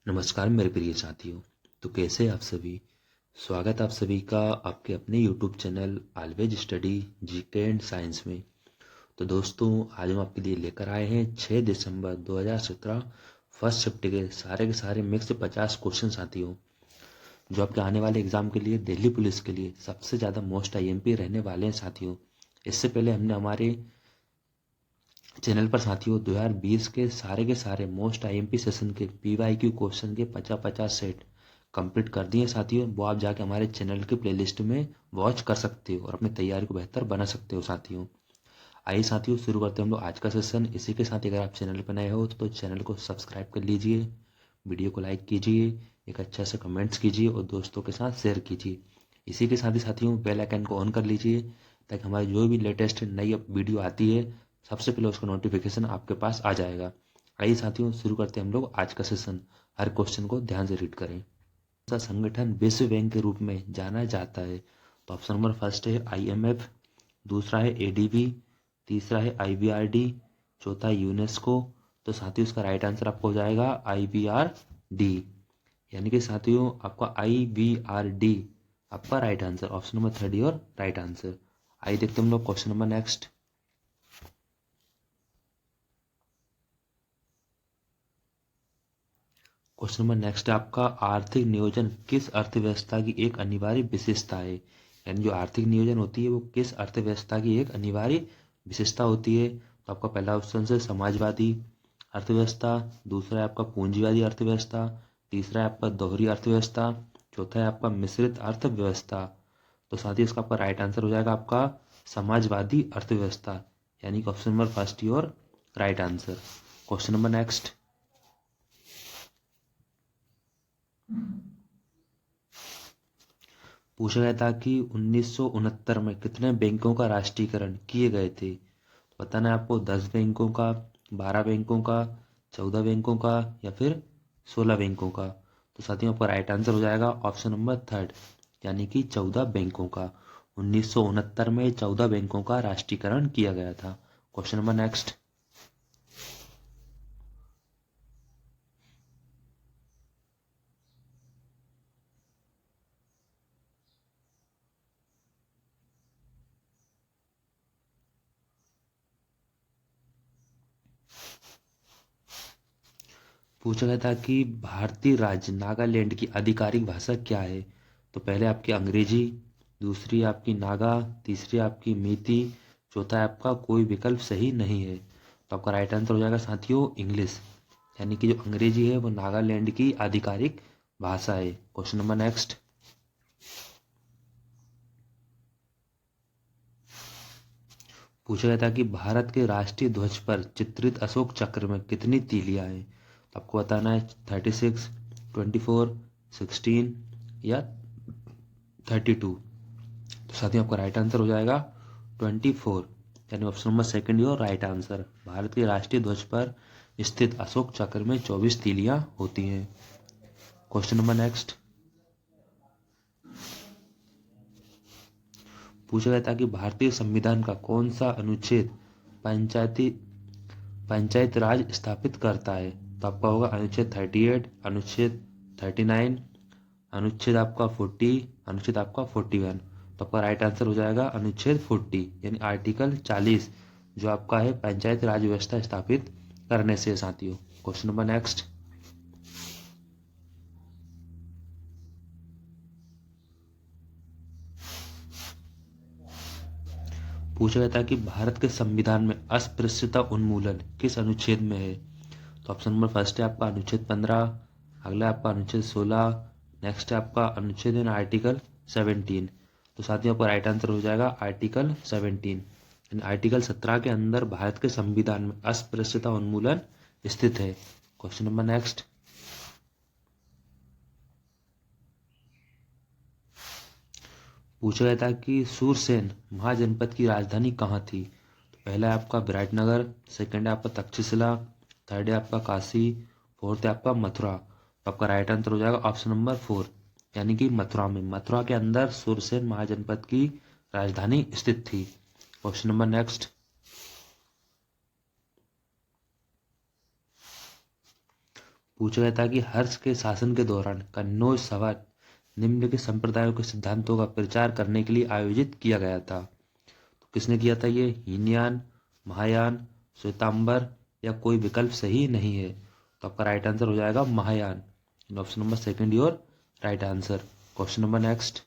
नमस्कार मेरे प्रिय साथियों। तो कैसे आप सभी। स्वागत आप सभी का आपके अपने YouTube channel always study GK and science में। तो दोस्तों आज हम आपके लिए लेकर आए हैं 6 दिसंबर 2017 फर्स्ट शिफ्ट के सारे मिक्स 50 क्वेश्चन साथियों, जो आपके आने वाले एग्जाम के लिए दिल्ली पुलिस के लिए सबसे ज़्यादा मोस्ट IMP रहने वाले हैं साथियों। इससे पहले हमने हमारे चैनल पर साथियों 2020 के सारे मोस्ट IMP सेशन के PYQ क्वेश्चन के 50-50 सेट कंप्लीट कर दिए साथियों। वो आप जाके हमारे चैनल के प्लेलिस्ट में वॉच कर सकते हो और अपनी तैयारी को बेहतर बना सकते हो साथियों। आइए साथियों शुरू करते हैं हम लोग आज का सेशन। इसी के साथ अगर आप चैनल पर नए हो तो चैनल को सब्सक्राइब कर लीजिए, वीडियो को लाइक कीजिए, एक अच्छा सा कमेंट्स कीजिए और दोस्तों के साथ शेयर कीजिए। इसी के साथ ही साथियों बेल आइकन को ऑन कर लीजिए ताकि हमारी जो भी लेटेस्ट नई वीडियो आती है सबसे पहले उसका नोटिफिकेशन आपके पास आ जाएगा। आइए साथियों शुरू करते हैं हम लोग आज का सेशन। हर क्वेश्चन को ध्यान से रीड करें। कौन सा संगठन विश्व बैंक के रूप में जाना जाता है? तो ऑप्शन नंबर फर्स्ट है IMF, दूसरा है ADB, तीसरा है IBRD, चौथा है यूनेस्को। तो साथियों इसका राइट आंसर आपको हो जाएगा IBRD, यानी कि साथियों आपका IBRD आपका right answer, option number third और राइट आंसर। आइए देखते हैं हम लोग question number next. Question number next है आपका आर्थिक नियोजन किस अर्थव्यवस्था की एक अनिवार्य विशेषता है? यानी जो आर्थिक नियोजन होती है वो किस अर्थव्यवस्था की एक अनिवार्य विशेषता होती है? तो आपका पहला ऑप्शन है समाजवादी अर्थव्यवस्था, दूसरा है आपका पूंजीवादी अर्थव्यवस्था, तीसरा है आपका दोहरी अर्थव्यवस्था, चौथा है आपका मिश्रित अर्थव्यवस्था। तो साथ ही इसका आपका राइट आंसर हो जाएगा आपका समाजवादी अर्थव्यवस्था, यानी कि option number first your right answer. Question number next. पूछा गया था कि 1969 में कितने बैंकों का राष्ट्रीयकरण किए गए थे? तो बताना है आपको 10 बैंकों का, 12 बैंकों का, 14 बैंकों का या फिर 16 बैंकों का। तो साथियों आपका राइट आंसर हो जाएगा ऑप्शन नंबर थर्ड, यानी कि 14 बैंकों का। 1969 में 14 बैंकों का राष्ट्रीयकरण किया गया था। Question number next. पूछा गया था कि भारतीय राज्य नागालैंड की आधिकारिक भाषा क्या है? तो पहले आपकी अंग्रेजी, दूसरी आपकी नागा, तीसरी आपकी मीती, चौथा है आपका कोई विकल्प सही नहीं है। तो आपका राइट आंसर हो जाएगा साथियों इंग्लिश, यानी कि जो अंग्रेजी है वो नागालैंड की आधिकारिक भाषा है। Question number next. पूछा गया था कि भारत के राष्ट्रीय ध्वज पर चित्रित अशोक चक्र में कितनी तीलियां हैं? तो आपको बताना है 36, 24, 16 या 32। तो साथ ही आपका राइट आंसर हो जाएगा 24, यानी option number second your right answer. Bharat के राष्ट्रीय ध्वज पर स्थित अशोक चक्र में 24 तीलियां होती हैं। Question number next. पूछा गया था कि भारतीय संविधान का कौन सा अनुच्छेद पंचायती पंचायत राज स्थापित करता है? तो आपका होगा अनुच्छेद 38, अनुच्छेद 39, अनुच्छेद आपका 40, अनुच्छेद आपका 41। तो आपका राइट आंसर हो जाएगा अनुच्छेद 40, यानी आर्टिकल 40, जो आपका है पंचायत राज व्यवस्था स्थापित करने से साथियों। Question number next. पूछा गया था कि भारत के संविधान में अस्पृश्यता उन्मूलन किस अनुच्छेद में है? तो ऑप्शन नंबर फर्स्ट है आपका अनुच्छेद 15, अगला है आपका अनुच्छेद 16, नेक्स्ट है आपका अनुच्छेद आर्टिकल 17। तो साथ ही आपका राइट आंसर हो जाएगा आर्टिकल 17। आर्टिकल 17 के अंदर भारत के संविधान में अस्पृश्यता उन्मूलन स्थित है। Question number next. पूछा गया था कि सूरसेन महाजनपद की राजधानी कहाँ थी? तो पहला है आपका विराटनगर, सेकंड है आपका तक्षशिला, थर्ड है आपका काशी, फोर्थ है आपका मथुरा। तो आपका राइट आंसर हो जाएगा ऑप्शन नंबर 4, यानी कि मथुरा में। मथुरा के अंदर सूरसेन महाजनपद की राजधानी स्थित थी। Question number next. पूछा गया था कि हर्ष के शासन के दौरान कन्नौज सभा निम्नलिखित संप्रदायों के सिद्धांतों का प्रचार करने के लिए आयोजित किया गया था। तो किसने किया था ये? हीनयान, महायान, श्वेतांबर या कोई विकल्प सही नहीं है। तो आपका राइट आंसर हो जाएगा Mahayana. Option number second your right answer. Question number next.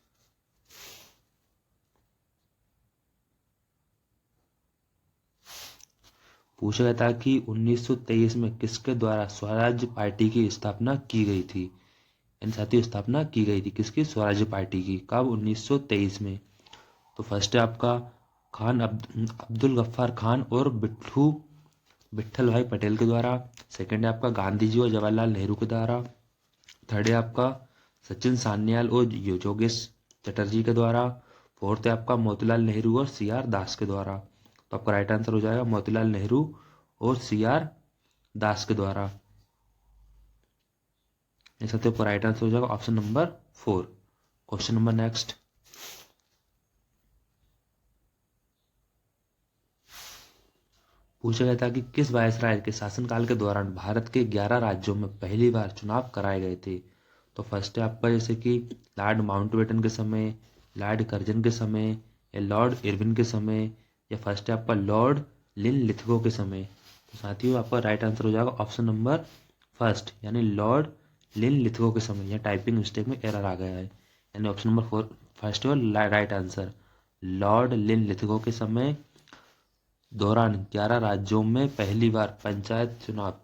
पूछा गया था कि 1923 में किसके द्वारा स्वराज्य पार्टी की स्थापना की गई थी? इन साथियों, स्थापना की गई थी किसकी? स्वराज्य पार्टी की। कब? 1923 में। तो फर्स्ट है आपका खान अब्दुल गफ्फार खान और विट्ठल भाई पटेल के द्वारा। सेकंड है आपका गांधी जी और जवाहरलाल नेहरू के द्वारा। थर्ड है आपका सचिन सान्याल और योगेश चटर्जी के द्वारा। फोर्थ है आपका मोतीलाल नेहरू और सी आर दास के द्वारा। तो आपका राइट आंसर हो जाएगा मोतीलाल नेहरू और सी आर दास के द्वारा। इस सबसे आपका राइट आंसर हो जाएगा option number 4। Question number next. पूछा गया था कि किस वायसराय के शासनकाल के दौरान भारत के 11 राज्यों में पहली बार चुनाव कराए गए थे? तो फर्स्ट है आपका जैसे कि लॉर्ड माउंटबेटन के समय, लॉर्ड कर्जन के समय या लॉर्ड इरविन के समय, या फर्स्ट है आपका लॉर्ड लिनलिथगो के समय। तो साथियों, आपका राइट आंसर हो जाएगा ऑप्शन नंबर फर्स्ट, यानी लॉर्ड लिनलिथगो के समय। यह टाइपिंग मिस्टेक में एरर आ गया है, यानी ऑप्शन नंबर 4 फर्स्ट है राइट आंसर। लॉर्ड लिनलिथगो के समय दौरान 11 राज्यों में पहली बार पंचायत चुनाव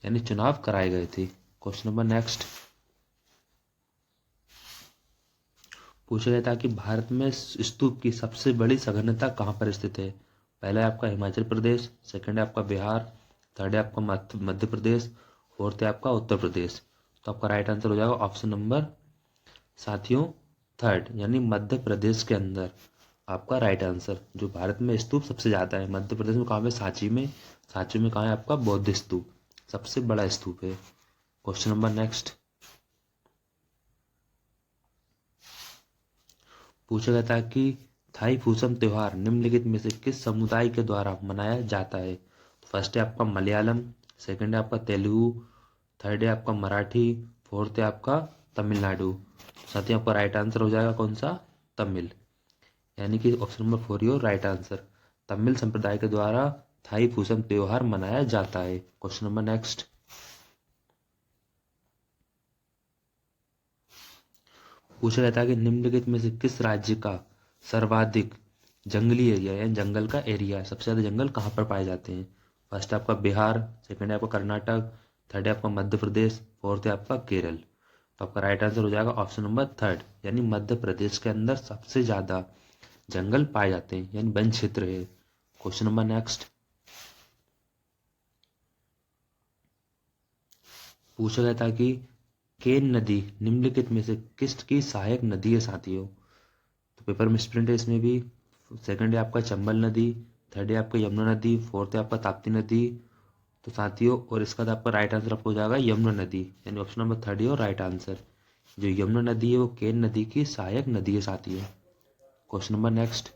यानी चुनाव कराए गए थे। Question number next. पूछा गया था कि भारत में स्तूप की सबसे बड़ी सघनता कहाँ पर स्थित है? पहला है आपका हिमाचल प्रदेश, सेकंड है आपका बिहार, थर्ड है आपका मध्य प्रदेश, फोर्थ है आपका उत्तर प्रदेश। तो आपका राइट आंसर हो जाएगा ऑप्शन नंबर साथियों थर्ड, यानी मध्य प्रदेश के अंदर आपका राइट आंसर। जो भारत में स्तूप सबसे ज्यादा है मध्य प्रदेश में, कहाँ पे? सांची में। सांची में कहाँ है आपका? बौद्ध स्तूप सबसे बड़ा स्तूप है। Question number next. पूछा गया था कि थाई फूसम त्योहार निम्नलिखित में से किस समुदाय के द्वारा मनाया जाता है? फर्स्ट है आपका मलयालम, सेकंड है आपका तेलुगु, थर्ड है आपका मराठी, फोर्थ है आपका तमिलनाडु। साथ ही आपका राइट आंसर हो जाएगा कौन सा? तमिल, यानी कि option number 4 your right answer. Tamil संप्रदाय के द्वारा थाई फूसम त्योहार मनाया जाता है। Question number next. पूछा गया था कि निम्नलिखित में से किस राज्य का सर्वाधिक जंगली एरिया या जंगल का एरिया, सबसे ज्यादा जंगल कहाँ पर पाए जाते हैं? फर्स्ट है आपका बिहार, सेकंड है आपका कर्नाटक, थर्ड है आपका मध्य प्रदेश, फोर्थ है आपका केरल। तो आपका राइट आंसर हो जाएगा ऑप्शन नंबर थर्ड, यानी मध्य प्रदेश के अंदर सबसे ज्यादा जंगल पाए जाते हैं, यानी वन क्षेत्र है। Question number next. पूछा गया था कि केन नदी निम्नलिखित में से किसकी सहायक नदी है साथियों? तो पेपर में स्प्रिंट है इसमें भी। सेकंड है आपका चंबल नदी, थर्ड है आपका यमुना नदी, फोर्थ है आपका ताप्ती नदी। तो साथियों, और इसका आपका राइट आंसर आपको हो जाएगा यमुना नदी, यानी ऑप्शन नंबर थर्ड है और राइट आंसर। जो यमुना नदी है वो केन नदी की सहायक नदी है साथियों। Question number next.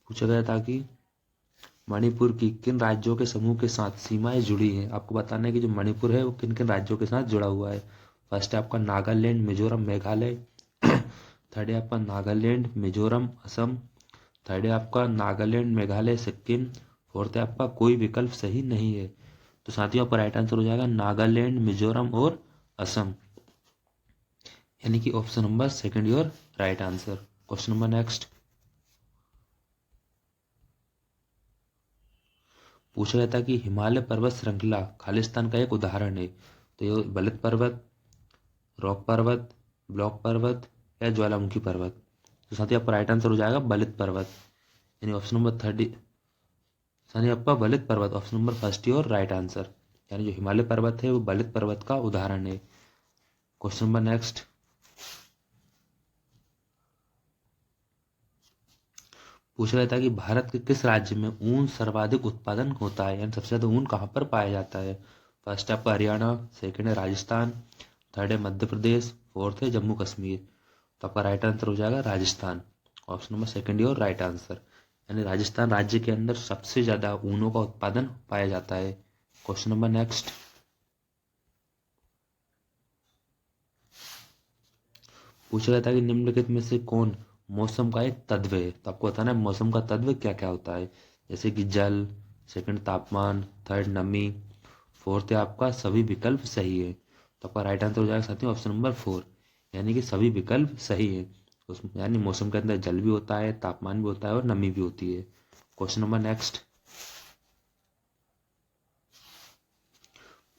पूछा गया था कि मणिपुर की किन राज्यों के समूह के साथ सीमाएं जुड़ी हैं? आपको बताना है कि जो मणिपुर है वो किन किन राज्यों के साथ जुड़ा हुआ है। फर्स्ट है आपका नागालैंड, मिजोरम, मेघालय, थर्ड है आपका नागालैंड, मिजोरम, असम, थर्ड है आपका नागालैंड, मेघालय, सिक्किम, फोर्थ है आपका कोई विकल्प सही नहीं है। तो साथियों, आपका राइट आंसर हो जाएगा नागालैंड, मिजोरम और असम, यानी कि option number second your right answer. Question number next. पूछा गया था कि हिमालय पर्वत श्रृंखला खालिस्तान का एक उदाहरण है। तो ये बलित पर्वत, रॉक पर्वत, ब्लॉक पर्वत या ज्वालामुखी पर्वत। तो साथ ही आपका राइट आंसर हो जाएगा बलित पर्वत, यानी ऑप्शन नंबर थर्ड, यानी आपका बलित पर्वत ऑप्शन नंबर फर्स्ट और राइट आंसर। यानी जो हिमालय पर्वत है वो बलित पर्वत का उदाहरण है। Question number next. पूछा गया था कि भारत के किस राज्य में ऊन सर्वाधिक उत्पादन होता है, यानी सबसे ज्यादा ऊन कहाँ पर पाया जाता है? फर्स्ट है आपका हरियाणा, सेकंड है राजस्थान, थर्ड है मध्य प्रदेश, फोर्थ है जम्मू कश्मीर। तो आपका राइट आंसर हो जाएगा राजस्थान, ऑप्शन नंबर सेकंड और राइट आंसर, यानी राजस्थान राज्य के अंदर सबसे ज्यादा ऊनों का उत्पादन पाया जाता है। क्वेश्चन नंबर नेक्स्ट, पूछा गया था कि निम्नलिखित में से कौन मौसम का एक तत्व है। तो आपको बताना है मौसम का तत्व क्या क्या होता है, जैसे कि जल, सेकंड तापमान, थर्ड नमी, फोर्थ है आपका सभी विकल्प सही है। तो आपका राइट आंसर हो जाएगा साथियों ऑप्शन नंबर 4, यानी कि सभी विकल्प सही है। यानी मौसम के अंदर जल भी होता है, तापमान भी होता है और नमी भी होती है। क्वेश्चन नंबर नेक्स्ट,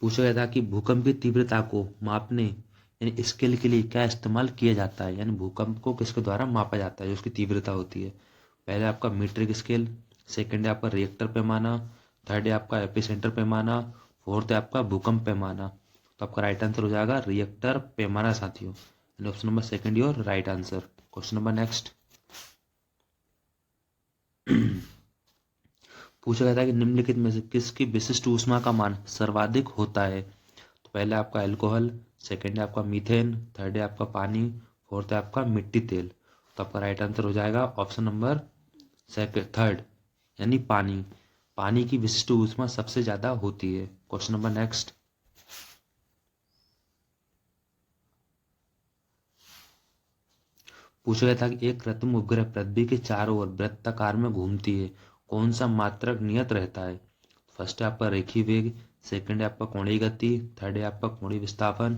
पूछा गया था कि भूकंप की तीव्रता को मापने यानी स्केल के लिए क्या इस्तेमाल किया जाता है, यानी भूकंप को किसके द्वारा मापा जाता है जो उसकी तीव्रता होती है। पहले आपका मीट्रिक स्केल, सेकंड है आपका रिएक्टर पैमाना, थर्ड है आपका एपिसेंटर पैमाना, फोर्थ है आपका भूकंप पैमाना। तो आपका राइट आंसर हो जाएगा रिएक्टर पैमाना साथियों, यानी option number second your right answer. Question number next, पूछा गया था कि निम्नलिखित में से किसकी विशिष्ट ऊष्मा का मान सर्वाधिक होता है। तो पहले आपका अल्कोहल, सेकंड है आपका मीथेन, थर्ड है आपका पानी, फोर्थ है आपका मिट्टी तेल। तो आपका राइट आंसर हो जाएगा ऑप्शन नंबर थर्ड, यानी पानी। पानी की विशिष्ट ऊष्मा सबसे ज्यादा होती है। क्वेश्चन नंबर नेक्स्ट, पूछा गया था कि एक कृत्रिम उपग्रह पृथ्वी के चारों ओर वृत्ताकार में घूमती है, कौन सा मात्रक नियत रहता है। फर्स्ट है आपका रेखीय वेग, सेकंड है आपका कोणीय गति, थर्ड है आपका कोणीय विस्थापन,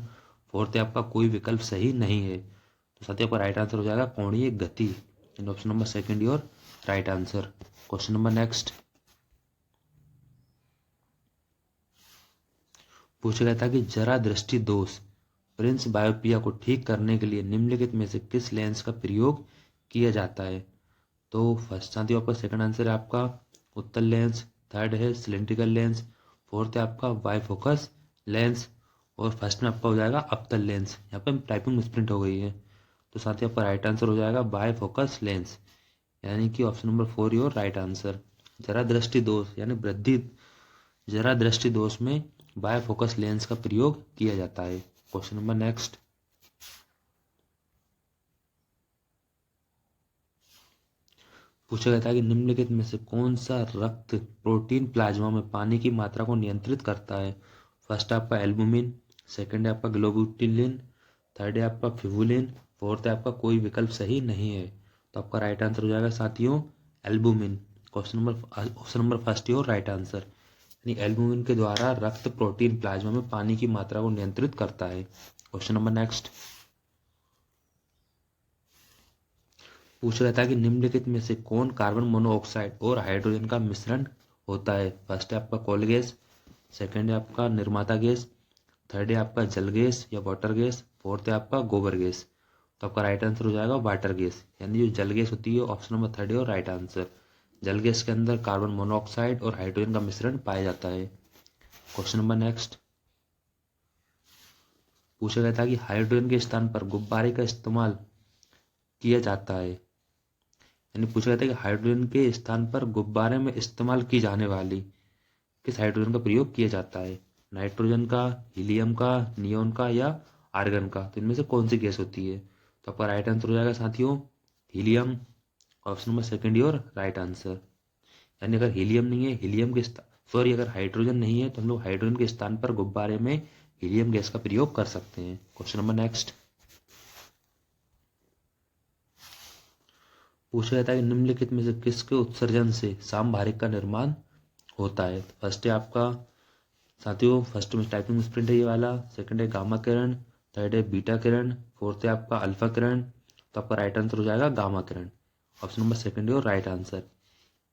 फोर्थ है आपका कोई विकल्प सही नहीं है। तो साथियों आपका राइट आंसर हो जाएगा कोणीय गति, option number second your right answer. Question number next, पूछा गया था कि जरा दृष्टि दोष प्रिंस बायोपिया को ठीक करने के लिए निम्नलिखित में से किस लेंस का प्रयोग किया जाता है। तो फर्स्ट साथियों आपका सेकंड आंसर है आपका उत्तल लेंस, थर्ड है सिलेंड्रिकल लेंस, फोर्थ है आपका बाइफोकस लेंस और फर्स्ट में आपका हो जाएगा अवतल लेंस। यहाँ पे टाइपिंग मिसप्रिंट हो गई है। तो साथियों आपका राइट आंसर हो जाएगा बाइफोकस लेंस, यानी कि option number 4 your right answer. जरा दृष्टि दोष यानी वृद्धि, जरा दृष्टि दोष में बायफोकस लेंस का प्रयोग किया जाता है। क्वेश्चन नंबर नेक्स्ट, पूछा गया था कि निम्नलिखित में से कौन सा रक्त प्रोटीन प्लाज्मा में पानी की मात्रा को नियंत्रित करता है। फर्स्ट है आपका एल्बुमिन, सेकंड है आपका ग्लोबुलिन, थर्ड है आपका फिबुलिन, फोर्थ है आपका कोई विकल्प सही नहीं है। तो आपका राइट आंसर हो जाएगा साथियों albumin. Question number option number first your right answer, यानी एल्बुमिन के द्वारा रक्त प्रोटीन प्लाज्मा में पानी की मात्रा को नियंत्रित करता है। क्वेश्चन नंबर नेक्स्ट, पूछ रहा था कि निम्नलिखित में से कौन कार्बन मोनोऑक्साइड और हाइड्रोजन का मिश्रण होता है। फर्स्ट है आपका कोल गैस, सेकंड है आपका निर्माता गैस, थर्ड है आपका जल गैस या वाटर गैस, फोर्थ है आपका गोबर गैस। तो आपका राइट आंसर हो जाएगा वाटर गैस, यानी जो जल गैस होती है ऑप्शन नंबर थर्ड है और राइट आंसर। जल गैस के अंदर कार्बन मोनोऑक्साइड और हाइड्रोजन का मिश्रण पाया जाता है। क्वेश्चन नंबर नेक्स्ट, पूछा गया था कि हाइड्रोजन के स्थान पर गुब्बारे का इस्तेमाल किया जाता है, यानी पूछा गया था कि हाइड्रोजन के स्थान पर गुब्बारे में इस्तेमाल की जाने वाली किस हाइड्रोजन का प्रयोग किया जाता है। नाइट्रोजन का, हीलियम का, नियोन का या आर्गन का। तो इनमें से कौन सी गैस होती है। तो आपका राइट आंसर हो जाएगा साथियों helium, option number second your right answer. यानी अगर हीलियम नहीं है, हीलियम के सॉरी अगर हाइड्रोजन नहीं है तो हम लोग हाइड्रोजन के स्थान पर गुब्बारे में हीलियम गैस का प्रयोग कर सकते हैं। क्वेश्चन नंबर नेक्स्ट, पूछा जाता है कि निम्नलिखित में से किसके उत्सर्जन से सामभारिक का निर्माण होता है। फर्स्ट है आपका साथियों फर्स्ट में टाइपिंग मिसप्रिंट है ये वाला, सेकंड है गामा किरण, थर्ड है बीटा किरण, फोर्थ है आपका अल्फा किरण। तो आपका राइट आंसर हो जाएगा गामा किरण, ऑप्शन नंबर सेकंड है और राइट आंसर,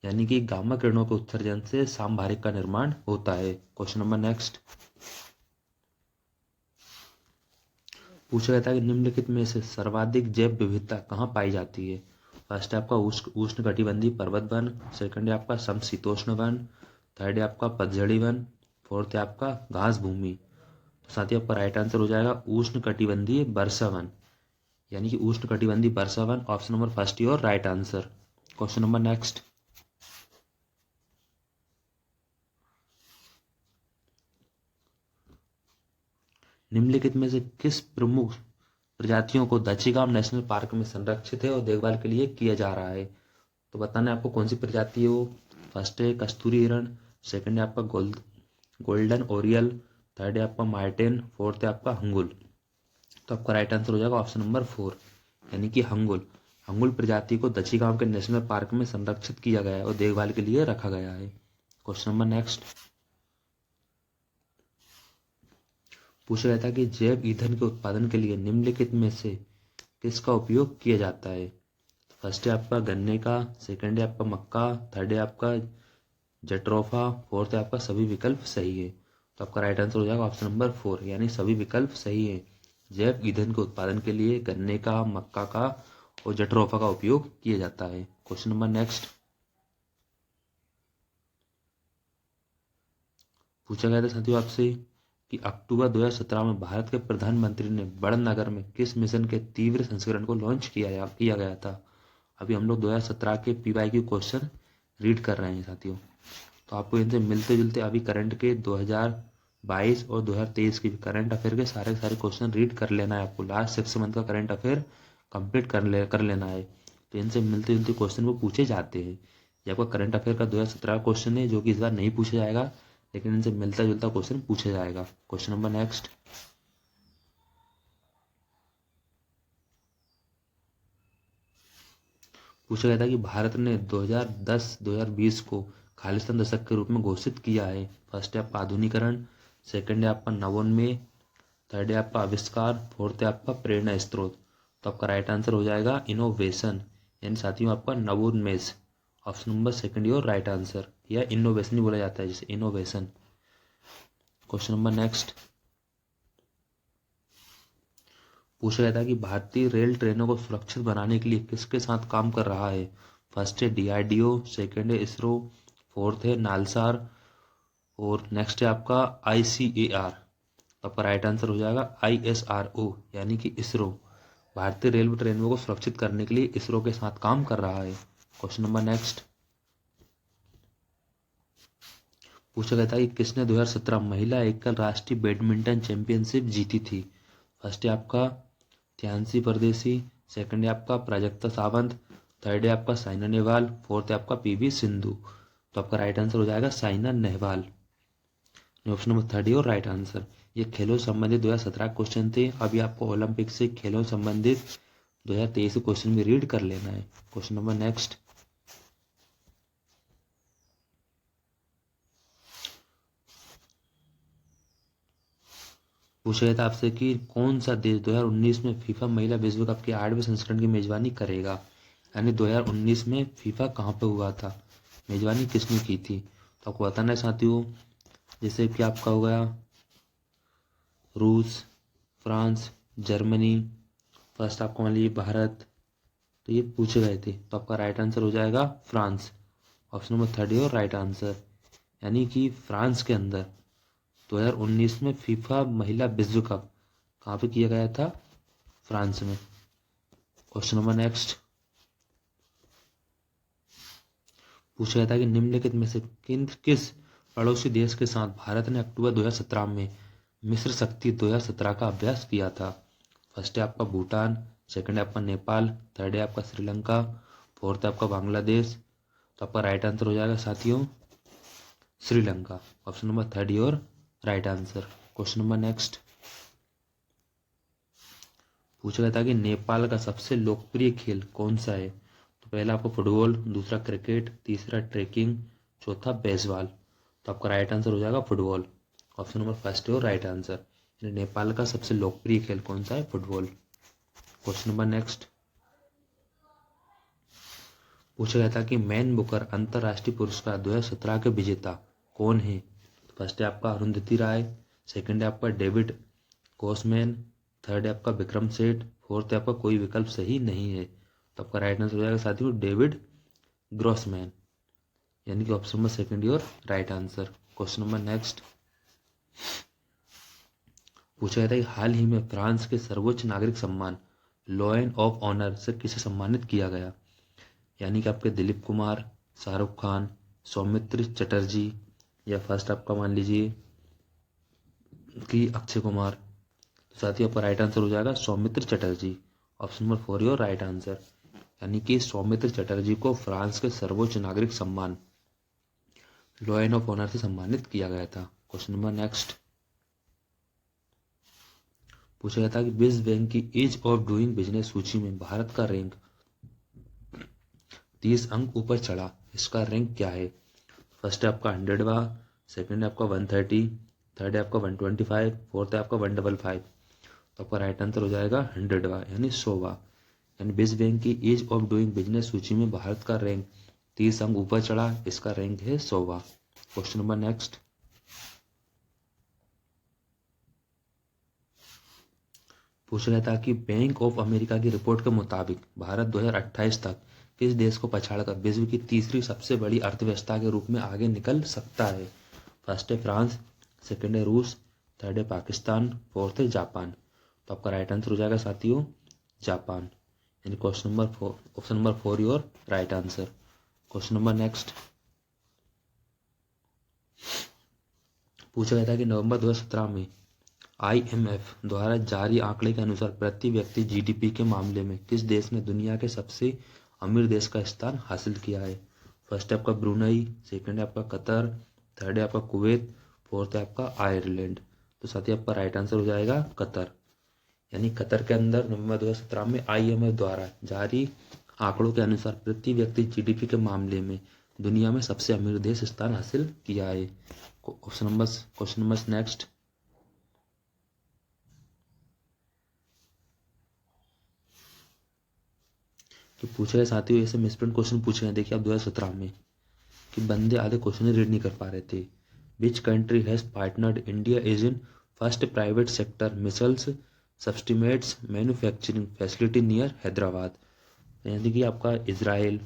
यानी कि गामा किरणों के उत्सर्जन से सामभारिक का निर्माण होता है। क्वेश्चन नंबर नेक्स्ट, पूछा गया था कि निम्नलिखित में से सर्वाधिक जैव विविधता कहाँ पाई जाती है। फर्स्ट है आपका उष्ण कटिबंधीय पर्वत वन, सेकंड है आपका समशीतोष्ण वन, थर्ड है आपका पतझड़ी वन, फोर्थ है आपका घास भूमि। तो साथ ही आपका राइट आंसर हो जाएगा उष्ण कटिबंधीय वर्षा वन, यानी कि उष्ण कटिबंधीय वर्षा वन, option number first your right answer. Question number next, निम्नलिखित में से किस प्रमुख प्रजातियों को दक्षिगाम नेशनल पार्क में संरक्षित है और देखभाल के लिए किया जा रहा है। तो बताना है आपको कौन सी प्रजाति है वो। फर्स्ट है कस्तूरी हिरण, सेकंड है आपका गोल्डन ओरियल, थर्ड है आपका मार्टिन, फोर्थ है आपका हंगुल। तो आपका राइट आंसर हो जाएगा ऑप्शन नंबर 4 यानी कि हंगुल। हंगुल प्रजाति को दक्षी गांव के नेशनल पार्क में संरक्षित किया गया है और देखभाल के लिए रखा गया है। क्वेश्चन नंबर नेक्स्ट पूछा गया था कि जैव ईंधन के उत्पादन के लिए निम्नलिखित में से किसका उपयोग किया जाता है। फर्स्ट है आपका गन्ने का, सेकंड है आपका मक्का, थर्ड है आपका जट्रोफा, फोर्थ है आपका सभी विकल्प सही है। तो आपका राइट आंसर हो जाएगा ऑप्शन नंबर 4 यानी सभी विकल्प सही है। जैव ईंधन के उत्पादन के लिए गन्ने का, मक्का का और जट्रोफा का उपयोग किया जाता है। क्वेश्चन नंबर नेक्स्ट पूछा गया था साथियों आपसे कि अक्टूबर 2017 में भारत के प्रधानमंत्री ने बड़नगर में किस मिशन के तीव्र संस्करण को लॉन्च किया गया था। अभी हम लोग 2017 के PYQ क्वेश्चन रीड कर रहे हैं साथियों। तो आपको इनसे मिलते जुलते अभी करंट के 2022 और 2023 के करंट अफेयर के सारे क्वेश्चन रीड कर लेना है आपको। लास्ट 6 मंथ का करंट अफेयर कंप्लीट कर लेना है। तो इनसे मिलते जुलते क्वेश्चन वो पूछे जाते हैं। ये आपका करंट अफेयर का 2017 क्वेश्चन है जो कि इस बार नहीं पूछा जाएगा, लेकिन इनसे मिलता जुलता क्वेश्चन पूछा जाएगा। क्वेश्चन नंबर नेक्स्ट पूछा गया था कि भारत ने 2010-2020 को खालिस्तान दशक के रूप में घोषित किया है। फर्स्ट है आपका आधुनिकरण, सेकंड है आपका नवोन्मेष, थर्ड है आपका आविष्कार, फोर्थ है आपका प्रेरणा स्रोत। तो आपका राइट आंसर हो जाएगा इनोवेशन यानी साथियों आपका नवोन्मेष। Option number second your right answer, या इनोवेशन ही बोला जाता है जिसे इनोवेशन। क्वेश्चन नंबर नेक्स्ट पूछा गया था कि भारतीय रेल ट्रेनों को सुरक्षित बनाने के लिए किसके साथ काम कर रहा है। फर्स्ट है DRDO, सेकंड है इसरो, फोर्थ है नालसार और नेक्स्ट है आपका ICAR। आपका राइट आंसर हो जाएगा ISRO यानी कि इसरो। भारतीय रेलवे ट्रेनों को सुरक्षित करने के लिए इसरो के साथ काम कर रहा है। क्वेश्चन नंबर नेक्स्ट पूछा गया था कि किसने 2017 महिला एकल राष्ट्रीय बैडमिंटन चैंपियनशिप जीती थी। फर्स्ट है आपका ध्यानसी परदेसी, सेकंड है आपका प्राजक्ता सावंत, थर्ड है आपका साइना नेहवाल, फोर्थ है आपका PV सिंधु। तो आपका राइट आंसर हो जाएगा Saina Nehwal. Option number third और राइट आंसर। ये खेलों संबंधित 2017 क्वेश्चन थे। अभी आपको ओलंपिक से खेलों संबंधित 2023 क्वेश्चन भी रीड कर लेना है। क्वेश्चन नंबर नेक्स्ट पूछा गया था आपसे कि कौन सा देश 2019 में फीफा महिला विश्व कप के 8वें संस्करण की मेजबानी करेगा। यानी 2019 में फीफा कहाँ पे हुआ था, मेजबानी किसने की थी। तो आपको बताना है साथियों, जैसे कि आपका हो गया रूस, फ्रांस, जर्मनी, फर्स्ट आपको मान लीजिए भारत, तो ये पूछे गए थे। तो आपका राइट आंसर हो जाएगा फ्रांस। ऑप्शन नंबर थर्ड और राइट आंसर यानी कि फ्रांस के अंदर 2019 में फीफा महिला विश्व कप कहाँ पे किया गया था, फ्रांस में। क्वेश्चन नंबर नेक्स्ट पूछा गया था कि निम्नलिखित में से किस पड़ोसी देश के साथ भारत ने अक्टूबर 2017 में मिस्र शक्ति 2017 का अभ्यास किया था। फर्स्ट है आपका भूटान, सेकंड है आपका नेपाल, थर्ड है आपका श्रीलंका, फोर्थ है आपका बांग्लादेश। तो आपका राइट आंसर हो जाएगा साथियों Sri Lanka. Option number third your right answer. Question number next पूछा गया था कि नेपाल का सबसे लोकप्रिय खेल कौन सा है। तो पहला आपका फुटबॉल, दूसरा क्रिकेट, तीसरा ट्रैकिंग, चौथा बेसबॉल। तो आपका राइट आंसर हो जाएगा फुटबॉल। ऑप्शन नंबर फर्स्ट है राइट आंसर। नेपाल का सबसे लोकप्रिय खेल कौन सा है, फुटबॉल। क्वेश्चन नंबर नेक्स्ट पूछा गया था कि मैन बुकर अंतरराष्ट्रीय पुरस्कार 2017 के विजेता कौन है। फर्स्ट है आपका अरुंधति राय, सेकंड है आपका डेविड कोसमैन, थर्ड है आपका विक्रम सेठ, फोर्थ है आपका कोई विकल्प सही नहीं है। तो आपका राइट आंसर हो जाएगा साथियों डेविड ग्रॉसमैन यानी कि option number second your right answer. Question number next पूछा गया था कि हाल ही में फ्रांस के सर्वोच्च नागरिक सम्मान लॉयन ऑफ ऑनर से किसे सम्मानित किया गया। यानी कि आपके दिलीप कुमार, शाहरुख खान, सौमित्र चटर्जी, या फर्स्ट आपका मान लीजिए कि अक्षय कुमार। तो साथियों आपका राइट आंसर हो जाएगा Soumitra Chatterjee. Option number 4 your right answer यानी कि सौमित्र चटर्जी को फ्रांस के सर्वोच्च नागरिक सम्मान लॉयन ऑफ ऑनर से सम्मानित किया गया था। क्वेश्चन नंबर नेक्स्ट पूछा गया था कि विश्व बैंक की ईज ऑफ डूइंग बिजनेस सूची में भारत का रैंक 30 अंक ऊपर चढ़ा। इसका रैंक क्या है? फर्स्ट है आपका 100वां, सेकंड है आपका 130, थर्ड है आपका 125, फोर्थ है आपका 155। तो आपका राइट आंसर हो जाएगा 100वां यानी 100वां। यानी विश्व बैंक की ईज ऑफ डूइंग बिजनेस सूची में भारत का रैंक 30 अंक ऊपर चढ़ा। इसका रैंक है 100वां। क्वेश्चन नंबर नेक्स्ट पूछा गया था कि बैंक ऑफ अमेरिका की रिपोर्ट के मुताबिक भारत 2028 तक किस देश को पछाड़कर विश्व की तीसरी सबसे बड़ी अर्थव्यवस्था के रूप में आगे निकल सकता है? फर्स्ट है फ्रांस, सेकंड है रूस, थर्ड है पाकिस्तान, फोर्थ है जापान। तो आपका राइट आंसर हो जाएगा साथियों जापान। यानी question number 4, option number 4 your right answer. Question number next पूछा गया था कि नवंबर 2017 में IMF द्वारा जारी आंकड़े के अनुसार प्रति व्यक्ति GDP के मामले में किस देश ने दुनिया के सबसे अमीर देश का स्थान हासिल किया है? फर्स्ट है आपका ब्रुनई, सेकंड है आपका कतर, थर्ड है आपका कुवैत, फोर्थ है आपका आयरलैंड। तो साथ ही आपका राइट आंसर हो जाएगा कतर। यानी कतर के अंदर नवंबर 2017 में IMF द्वारा जारी आंकड़ों के अनुसार प्रति व्यक्ति GDP के मामले में दुनिया में सबसे अमीर देश स्थान हासिल किया है। क्वेश्चन नंबर नेक्स्ट तो पूछा गया साथियों ऐसे मिसप्रिंट क्वेश्चन पूछे गए देखिए आप 2017 में कि बंदे आधे क्वेश्चन रीड नहीं कर पा रहे थे। Which country has partnered India is in first private sector missiles subsystems manufacturing facility near Hyderabad. यानी कि आपका इजराइल,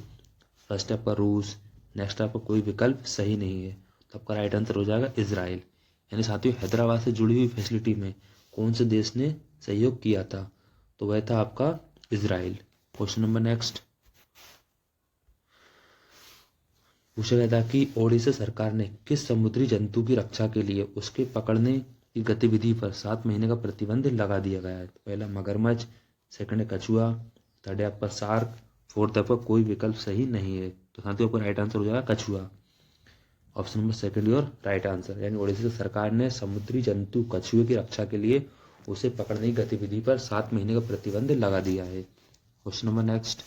फर्स्ट है आपका रूस, नेक्स्ट आपका कोई विकल्प सही नहीं है। तो आपका राइट आंसर हो जाएगा इजराइल। यानी साथियों हैदराबाद से जुड़ी हुई फैसिलिटी में कौन से देश ने सहयोग किया था? तो वह था आपका इजराइल। क्वेश्चन नंबर नेक्स्ट पूछा गया था कि ओडिशा सरकार ने किस समुद्री जंतु की रक्षा के लिए उसके पकड़ने की गतिविधि पर 7 महीने का प्रतिबंध लगा दिया गया है? पहला मगरमच्छ, सेकंड है कछुआ, थर्ड है आपका शार्क, फोर्थ आपका कोई विकल्प सही नहीं है। तो साथियों आपका राइट आंसर हो जाएगा कछुआ। Option number second your right answer. यानी ओडिशा सरकार ने समुद्री जंतु कछुए की रक्षा के लिए उसे पकड़ने की गतिविधि पर 7 महीने का प्रतिबंध लगा दिया है। क्वेश्चन नंबर नेक्स्ट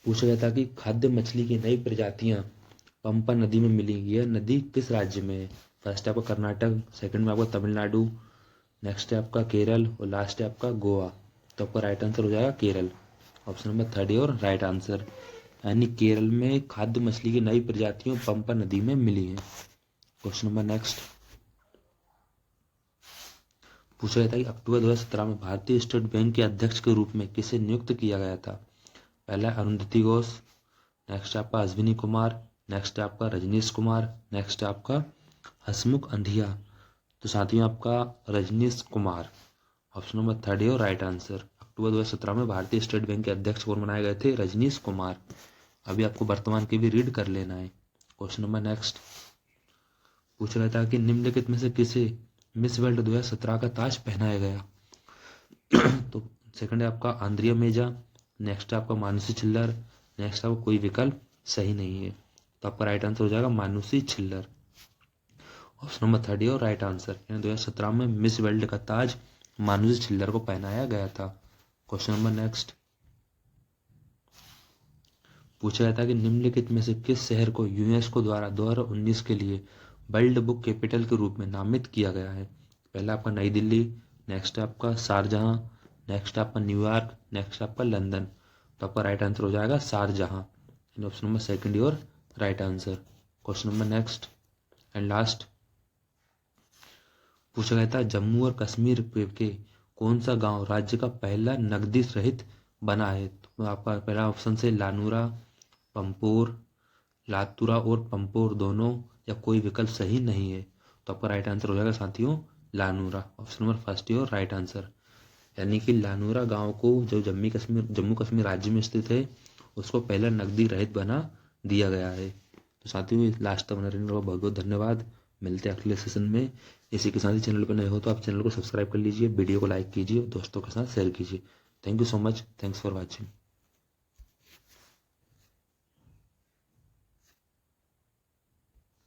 पूछा गया था कि खाद्य मछली की नई प्रजातियां पंपा नदी में मिली। यह नदी किस राज्य में है? फर्स्ट है आपका कर्नाटक, सेकंड में आपका तमिलनाडु, नेक्स्ट है आपका केरल और लास्ट है आपका गोवा। तो आपका राइट आंसर हो जाएगा केरल। ऑप्शन नंबर थर्ड और राइट आंसर। यानी केरल में खाद्य मछली की नई प्रजातियों पंपा नदी में मिली है। क्वेश्चन नंबर नेक्स्ट पूछा गया था कि अक्टूबर 2017 में भारतीय स्टेट बैंक के अध्यक्ष के रूप में किसे नियुक्त किया गया था? पहला अरुंधति घोष, नेक्स्ट आपका अश्विनी कुमार, नेक्स्ट आपका रजनीश कुमार, नेक्स्ट आपका हसमुख अंधिया। तो साथियों आपका Rajnish Kumar. Option number third है और राइट आंसर। अक्टूबर 2017 में भारतीय स्टेट बैंक के अध्यक्ष कौन बनाए गए थे? रजनीश कुमार। अभी आपको वर्तमान के भी रीड कर लेना है। क्वेश्चन नंबर नेक्स्ट पूछा गया था कि निम्नलिखित में से किसे मिस वर्ल्ड 2017 का ताज पहनाया गया? तो सेकंड है आपका आंद्रिया मेजा, नेक्स्ट है आपका मानुषी छिल्लर, नेक्स्ट आपका कोई विकल्प सही नहीं है। तो आपका राइट आंसर हो जाएगा Manushi Chhillar. Option number third है और राइट आंसर। 2017 में मिस वर्ल्ड का ताज मानुषी छिल्लर को पहनाया गया था। क्वेश्चन नंबर नेक्स्ट पूछा गया था कि निम्नलिखित में से किस शहर को यूनेस्को द्वारा 2019 के लिए वर्ल्ड बुक कैपिटल के रूप में नामित किया गया है? पहला आपका नई दिल्ली, नेक्स्ट आपका शारजहां, नेक्स्ट आपका न्यूयॉर्क, नेक्स्ट आपका लंदन। तो आपका राइट आंसर हो जाएगा शारजहां। Option number second your right answer. Question number next and last पूछा गया था जम्मू और कश्मीर के कौन सा गांव राज्य का पहला नकदी रहित बना है? तो आपका पहला ऑप्शन से लानूरा, पंपोर, लातूरा और पंपोर दोनों या कोई विकल्प सही नहीं है। तो आपका राइट आंसर हो जाएगा साथियों लानूरा। ऑप्शन नंबर फर्स्ट और राइट आंसर। यानी कि लानूरा गांव को जो जम्मू कश्मीर राज्य में स्थित है उसको पहला नकदी रहित बना दिया गया है। तो साथियों लास्ट तक बने रहने का बहुत बहुत धन्यवाद। मिलते हैं अगले सेशन में। इसी के साथ ही चैनल पर नए हो तो आप चैनल को सब्सक्राइब कर लीजिए, वीडियो को लाइक कीजिए और दोस्तों के साथ शेयर कीजिए। Thank you so much, thanks for watching.